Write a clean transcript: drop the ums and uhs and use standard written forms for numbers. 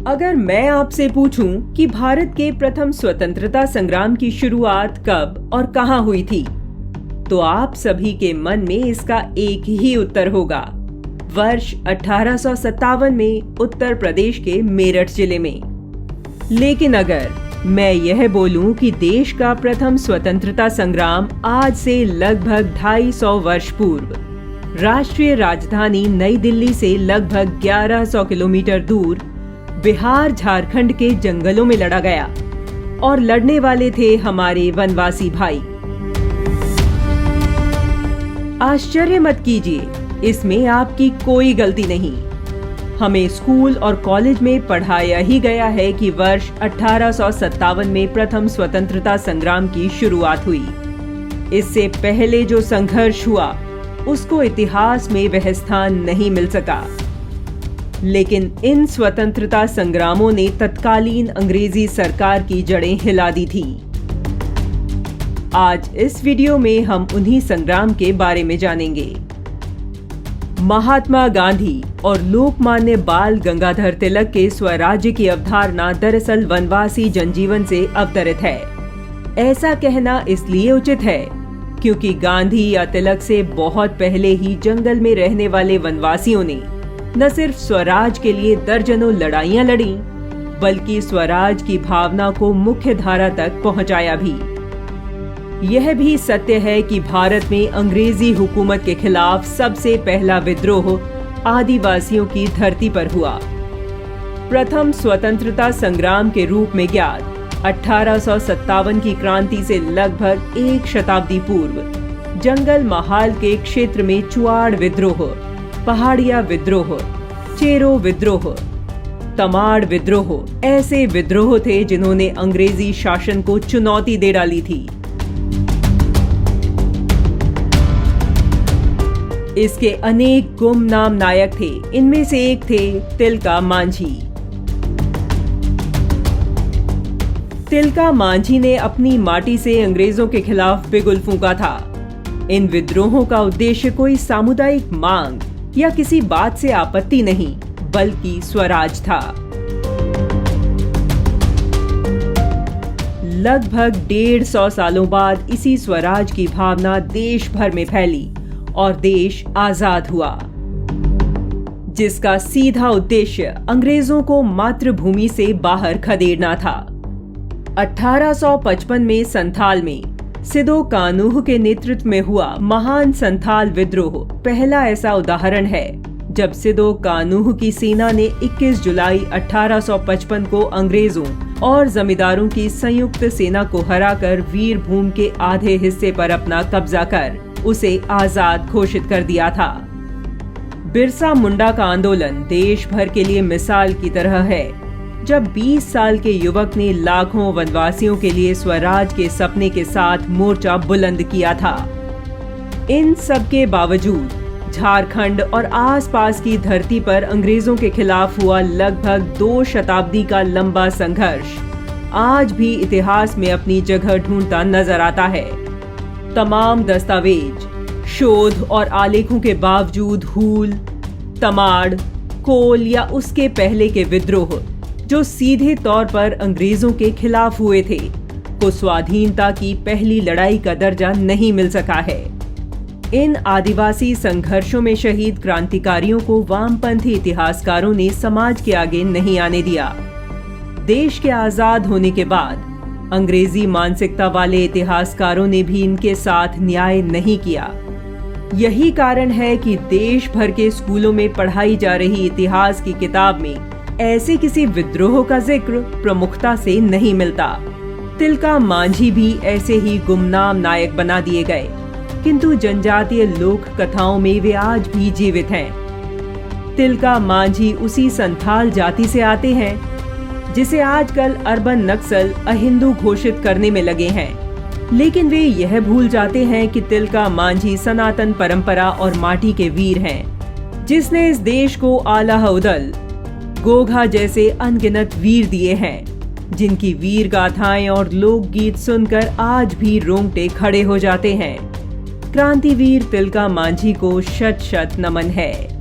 अगर मैं आपसे पूछूं कि भारत के प्रथम स्वतंत्रता संग्राम की शुरुआत कब और कहां हुई थी, तो आप सभी के मन में इसका एक ही उत्तर होगा, वर्ष 1857 में उत्तर प्रदेश के मेरठ जिले में। लेकिन अगर मैं यह बोलूं कि देश का प्रथम स्वतंत्रता संग्राम आज से लगभग 250 वर्ष पूर्व राष्ट्रीय राजधानी नई दिल्ली से लगभग 1100 किलोमीटर दूर बिहार झारखंड के जंगलों में लड़ा गया और लड़ने वाले थे हमारे वनवासी भाई। आश्चर्य मत कीजिए, इसमें आपकी कोई गलती नहीं। हमें स्कूल और कॉलेज में पढ़ाया ही गया है कि वर्ष 1857 में प्रथम स्वतंत्रता संग्राम की शुरुआत हुई। इससे पहले जो संघर्ष हुआ उसको इतिहास में वह स्थान नहीं मिल सका। लेकिन इन स्वतंत्रता संग्रामों ने तत्कालीन अंग्रेजी सरकार की जड़ें हिला दी थी। आज इस वीडियो में हम उन्हीं संग्राम के बारे में जानेंगे। महात्मा गांधी और लोकमान्य बाल गंगाधर तिलक के स्वराज्य की अवधारणा दरअसल वनवासी जनजीवन से अवतरित है। ऐसा कहना इसलिए उचित है क्योंकि गांधी या तिलक से बहुत पहले ही जंगल में रहने वाले वनवासियों ने न सिर्फ स्वराज के लिए दर्जनों लड़ाइयां लड़ी, बल्कि स्वराज की भावना को मुख्य धारा तक पहुंचाया भी। यह भी सत्य है कि भारत में अंग्रेजी हुकूमत के खिलाफ सबसे पहला विद्रोह आदिवासियों की धरती पर हुआ। प्रथम स्वतंत्रता संग्राम के रूप में ज्ञात 1857 की क्रांति से लगभग एक शताब्दी पूर्व जंगल महाल के क्षेत्र में चुआड़ विद्रोह, पहाड़िया विद्रोह, चेरो विद्रोह, तमाड़ विद्रोह ऐसे विद्रोह थे जिन्होंने अंग्रेजी शासन को चुनौती दे डाली थी। इसके अनेक गुमनाम नायक थे। इनमें से एक थे तिलका मांझी। तिलका मांझी ने अपनी माटी से अंग्रेजों के खिलाफ बिगुल फूंका था। इन विद्रोहों का उद्देश्य कोई सामुदायिक मांग या किसी बात से आपत्ति नहीं, बल्कि स्वराज था। लगभग 150 सालों बाद इसी स्वराज की भावना देश भर में फैली और देश आजाद हुआ, जिसका सीधा उद्देश्य अंग्रेजों को मातृभूमि से बाहर खदेड़ना था। 1855 में संथाल में सिदो कान्हू के नेतृत्व में हुआ महान संथाल विद्रोह पहला ऐसा उदाहरण है जब सिदो कान्हू की सेना ने 21 जुलाई 1855 को अंग्रेजों और जमींदारों की संयुक्त सेना को हराकर वीरभूम के आधे हिस्से पर अपना कब्जा कर उसे आजाद घोषित कर दिया था। बिरसा मुंडा का आंदोलन देश भर के लिए मिसाल की तरह है, जब 20 साल के युवक ने लाखों वनवासियों के लिए स्वराज के सपने के साथ मोर्चा बुलंद किया था। इन सब के बावजूद झारखंड और आसपास की धरती पर अंग्रेजों के खिलाफ हुआ लगभग 2 शताब्दी का लंबा संघर्ष आज भी इतिहास में अपनी जगह ढूंढता नजर आता है। तमाम दस्तावेज, शोध और आलेखों के बावजूद हूल, तमाड़, कोल या उसके पहले के विद्रोह जो सीधे तौर पर अंग्रेजों के खिलाफ हुए थे, को स्वाधीनता की पहली लड़ाई का दर्जा नहीं मिल सका है। इन आदिवासी संघर्षों में शहीद क्रांतिकारियों को वामपंथी इतिहासकारों ने समाज के आगे नहीं आने दिया। देश के आजाद होने के बाद अंग्रेजी मानसिकता वाले इतिहासकारों ने भी इनके साथ न्याय नहीं किया। यही कारण है कि देश भर के स्कूलों में पढ़ाई जा रही इतिहास की किताब में ऐसे किसी विद्रोह का जिक्र प्रमुखता से नहीं मिलता। तिलका मांझी भी ऐसे ही गुमनाम नायक बना दिए गए, किंतु जनजातीय लोक कथाओं में वे आज भी जीवित हैं। तिलका मांझी उसी संथाल जाति से आते हैं जिसे आजकल अर्बन नक्सल अहिंदू घोषित करने में लगे हैं, लेकिन वे यह भूल जाते हैं कि तिलका मांझी सनातन परंपरा और माटी के वीर हैं, जिसने इस देश को आला उदल, गोघा जैसे अनगिनत वीर दिए हैं, जिनकी वीर गाथाएं और लोकगीत सुनकर आज भी रोंगटे खड़े हो जाते हैं। क्रांतिवीर तिलका मांझी को शत शत नमन है।